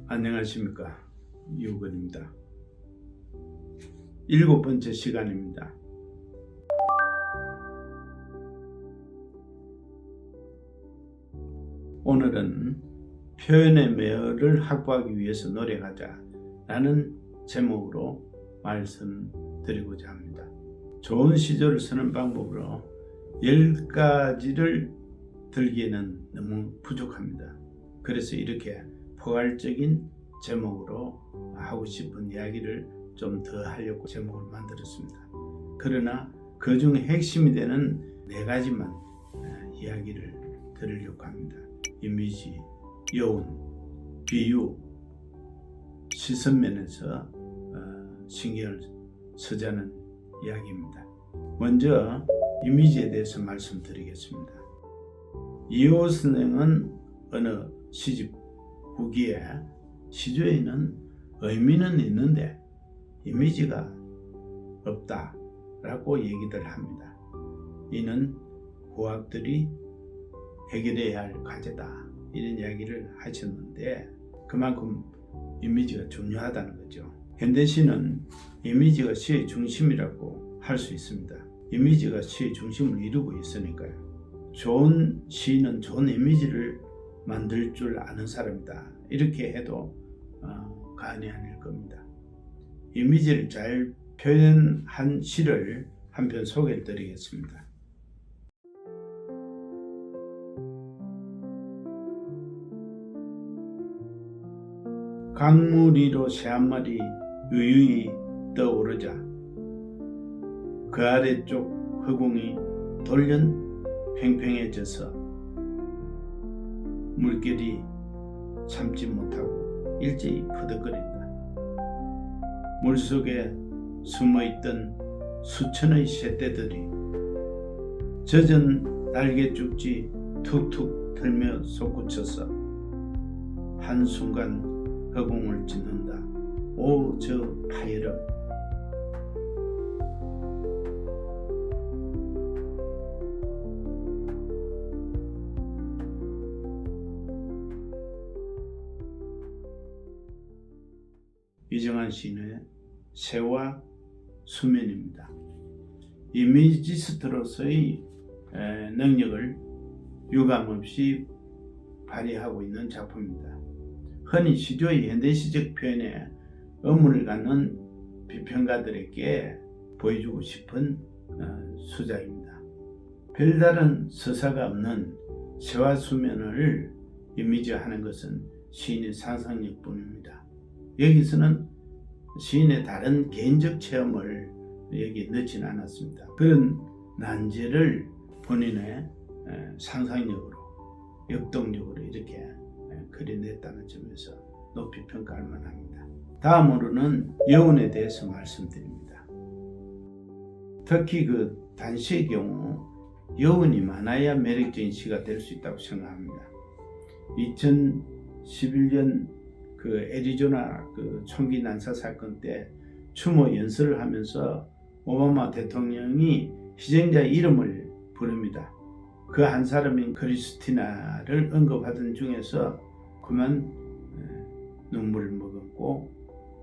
안녕하십니까, 유건입니다. 7번째 시간입니다. 오늘은 표현의 매력을 확보하기 위해서 노력하자 라는 제목으로 말씀드리고자 합니다. 좋은 시조를 쓰는 방법으로 10가지를 들기에는 너무 부족합니다. 그래서 이렇게 포괄적인 제목으로 하고 싶은 이야기를 좀 더 하려고 제목을 만들었습니다. 그러나 그 중 핵심이 되는 4가지만 이야기를 드리려고 합니다. 이미지, 여운, 비유, 시선면에서 신경을 쓰자는 이야기입니다. 먼저 이미지에 대해서 말씀드리겠습니다. 이호 선생은 어느 시집 후기에 시조에는 의미는 있는데 이미지가 없다라고 얘기들 합니다. 이는 후학들이 해결해야 할 과제다, 이런 이야기를 하셨는데 그만큼 이미지가 중요하다는 거죠. 현대시는 이미지가 시의 중심이라고 할 수 있습니다. 이미지가 시의 중심을 이루고 있으니까요. 좋은 시인은 좋은 이미지를 만들 줄 아는 사람이다, 이렇게 해도 과언이 아닐 겁니다. 이미지를 잘 표현한 시를 한 편 소개해 드리겠습니다. 강물 위로 새 한 마리 유유히 떠오르자 그 아래쪽 허공이 돌연 팽팽해져서 물결이 참지 못하고 일제히 퍼득거린다. 물속에 숨어있던 수천의 새떼들이 젖은 날개죽지 툭툭 들며 솟구쳐서 한순간 허공을 찢는다. 오, 저 파열음! 이정환 시인의 새와 수면입니다. 이미지스트로서의 능력을 유감없이 발휘하고 있는 작품입니다. 흔히 시조의 현대시적 표현에 의문을 갖는 비평가들에게 보여주고 싶은 수작입니다. 별다른 서사가 없는 새와 수면을 이미지하는 것은 시인의 상상력뿐입니다. 여기서는 시인의 다른 개인적 체험을 여기에 넣지는 않았습니다. 그런 난제를 본인의 상상력으로, 역동력으로 이렇게 그려냈다는 점에서 높이 평가할 만합니다. 다음으로는 여운에 대해서 말씀드립니다. 특히 그 단시의 경우 여운이 많아야 매력적인 시가 될 수 있다고 생각합니다. 2011년 그 애리조나 그 총기 난사 사건 때 추모 연설을 하면서 오바마 대통령이 희생자 이름을 부릅니다. 그 한 사람인 크리스티나를 언급하던 중에서 그만 눈물을 머금고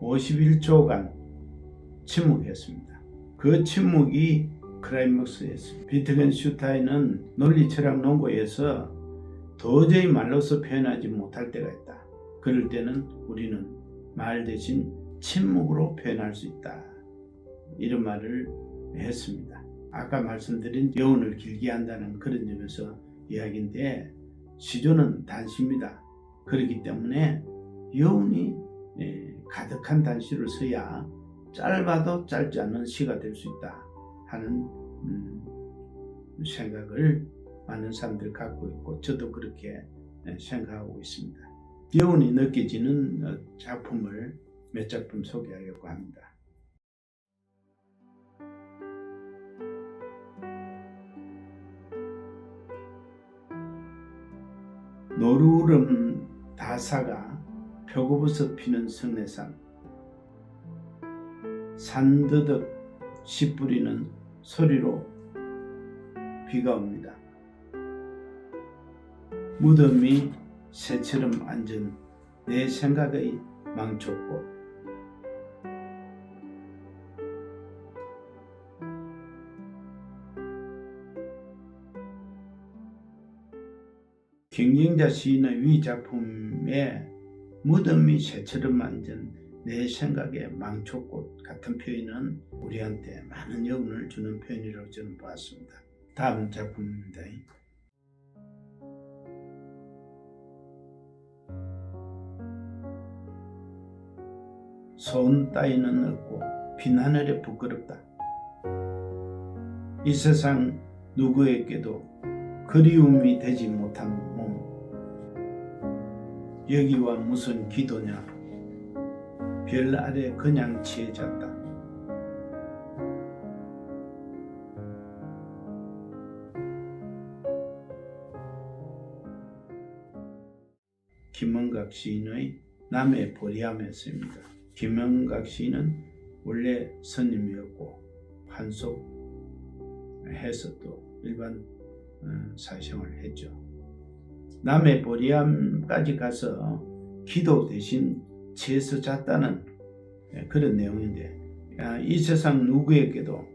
51초간 침묵했습니다. 그 침묵이 클라이맥스였습니다. 비트겐슈타인은 논리철학 논고에서 도저히 말로서 표현하지 못할 때가 있다. 그럴 때는 우리는 말 대신 침묵으로 표현할 수 있다, 이런 말을 했습니다. 아까 말씀드린 여운을 길게 한다는 그런 점에서 이야기인데 시조는 단시입니다. 그렇기 때문에 여운이 가득한 단시를 써야 짧아도 짧지 않은 시가 될 수 있다 하는 생각을 많은 사람들이 갖고 있고 저도 그렇게 생각하고 있습니다. 여운이 느껴지는 작품을 몇 작품 소개하려고 합니다. 노루름 다사가 표고버섯 피는 성내산, 산더덕 씨 뿌리는 소리로 비가 옵니다. 무덤이 새처럼 앉은 내 생각의 망초꽃. 경쟁자 시인의 위 작품에 무덤이 새처럼 앉은 내 생각의 망초꽃 같은 표현은 우리한테 많은 여운을 주는 표현이라고 저는 봤습니다. 다음 작품입니다. 소원 따위는 없고 빈하늘에 부끄럽다. 이 세상 누구에게도 그리움이 되지 못한 몸. 여기와 무슨 기도냐. 별 아래 그냥 취해졌다. 김원각 시인의 남의 보리함에서입니다. 김원각 시인은 원래 선임이었고 환속해서 또 일반 사생활을 했죠. 남의 보리함까지 가서 기도 대신 취해서 잤다는 그런 내용인데, 이 세상 누구에게도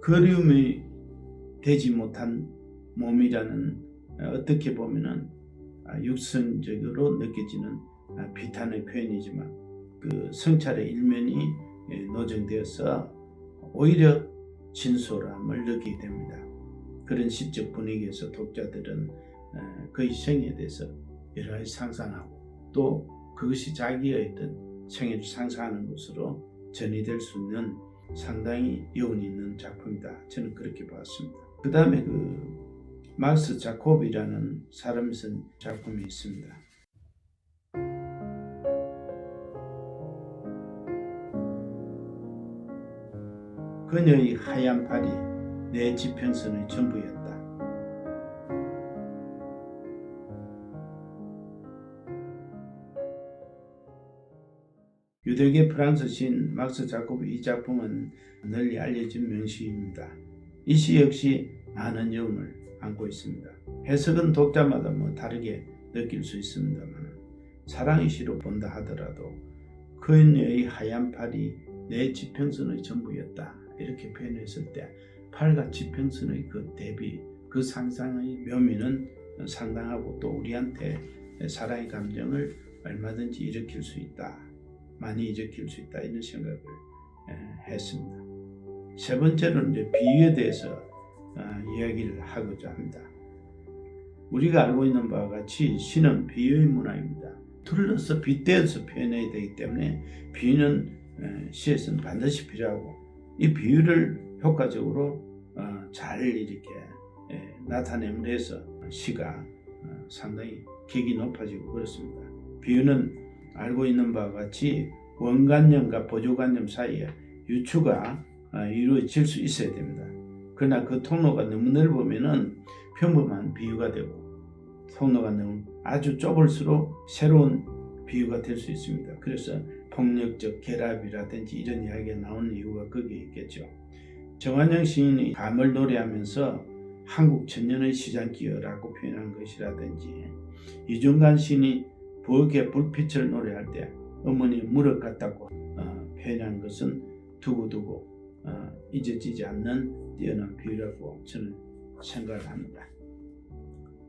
그리움이 되지 못한 몸이라는, 어떻게 보면은 육성적으로 느껴지는 비탄의 표현이지만 그 성찰의 일면이 노정되어서 오히려 진솔함을 느끼게 됩니다. 그런 시적 분위기에서 독자들은 그의 생에 대해서 여러 가지 상상하고 또 그것이 자기의 어떤 생애를 상상하는 것으로 전이될 수 있는 상당히 여운이 있는 작품이다. 저는 그렇게 봤습니다. 그 다음에 막스 자콥이라는 사람이 쓴 작품이 있습니다. 그녀의 하얀 팔이 내 지평선의 전부였다. 유대계 프랑스 시인 막스 자콥의 이 작품은 널리 알려진 명시입니다. 이 시 역시 많은 여운을 안고 있습니다. 해석은 독자마다 다르게 느낄 수 있습니다만, 사랑의 시로 본다 하더라도 그녀의 하얀 팔이 내 지평선의 전부였다 이렇게 표현했을 때 팔과 지평선의 그 대비, 그 상상의 묘미는 상당하고 또 우리한테 사랑의 감정을 얼마든지 일으킬 수 있다, 많이 일으킬 수 있다 이런 생각을 했습니다. 세 번째로는 이제 비유에 대해서 이야기를 하고자 합니다. 우리가 알고 있는 바와 같이 시는 비유의 문화입니다. 둘러서 빗대어서 표현해야 되기 때문에 비유는 시에서는 반드시 필요하고, 이 비유를 효과적으로 잘 이렇게 나타내므로 해서 시가 상당히 격이 높아지고 그렇습니다. 비유는 알고 있는 바와 같이 원관념과 보조관념 사이에 유추가 이루어질 수 있어야 됩니다. 그러나 그 통로가 너무 넓으면은 평범한 비유가 되고, 통로가 너무 아주 좁을수록 새로운 비유가 될 수 있습니다. 그래서 폭력적 결합이라든지 이런 이야기가 나오는 이유가 거기에 있겠죠. 정환영 시인이 감을 노래하면서 한국 천년의 시장기여라고 표현한 것이라든지, 이중관 시인이 부엌의 불빛을 노래할 때 어머니 무릎 같다고 표현한 것은 두고두고 잊어지지 않는 뛰어난 비유라고 저는 생각을 합니다.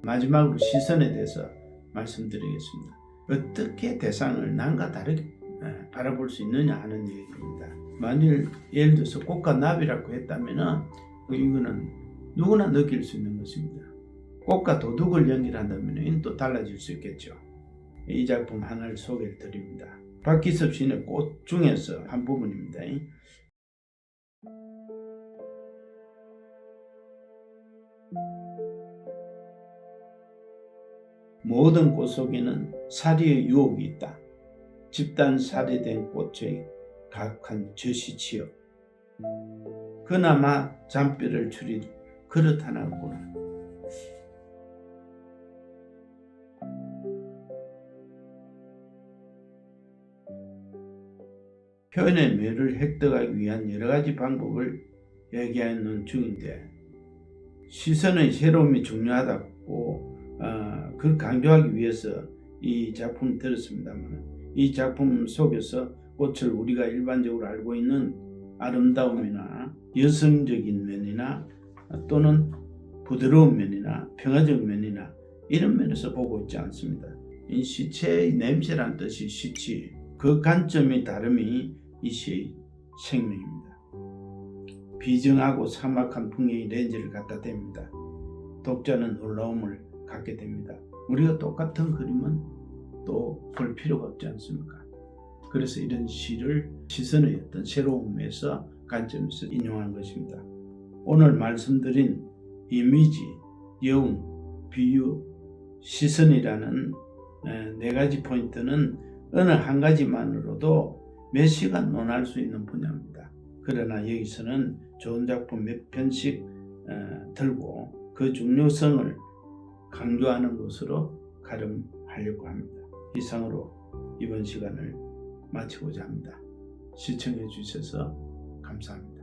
마지막으로 시선에 대해서 말씀드리겠습니다. 어떻게 대상을 남과 다르게 바라볼 수 있느냐 하는 얘기입니다. 만일 예를 들어서 꽃과 나비라고 했다면 이거는 누구나 느낄 수 있는 것입니다. 꽃과 도둑을 연결한다면 또 달라질 수 있겠죠. 이 작품 하나를 소개해 드립니다. 박기섭 시인의 꽃 중에서 한 부분입니다. 모든 꽃 속에는 사리의 유혹이 있다. 집단 사리된 꽃의 각한 젖이치여 그나마 잔뼈를 추린 그릇 하나구나. 표현의 묘를 획득하기 위한 여러 가지 방법을 얘기하는 중인데, 시선의 새로움이 중요하다고 그걸 강조하기 위해서 이 작품을 들었습니다만, 이 작품 속에서 꽃을 우리가 일반적으로 알고 있는 아름다움이나 여성적인 면이나 또는 부드러운 면이나 평화적 면이나 이런 면에서 보고 있지 않습니다. 이 시체의 냄새란 뜻이 시치, 그 관점의 다름이 이 시의 생명입니다. 비정하고 삭막한 풍경의 렌즈를 갖다 댑니다. 독자는 놀라움을 갖게 됩니다. 우리가 똑같은 그림은 또 볼 필요가 없지 않습니까? 그래서 이런 시를 시선의 어떤 새로움에서 관점에서 인용한 것입니다. 오늘 말씀드린 이미지, 여운, 비유, 시선이라는 네 가지 포인트는 어느 한 가지만으로도 몇 시간 논할 수 있는 분야입니다. 그러나 여기서는 좋은 작품 몇 편씩 들고 그 중요성을 강조하는 것으로 가름하려고 합니다. 이상으로 이번 시간을 마치고자 합니다. 시청해 주셔서 감사합니다.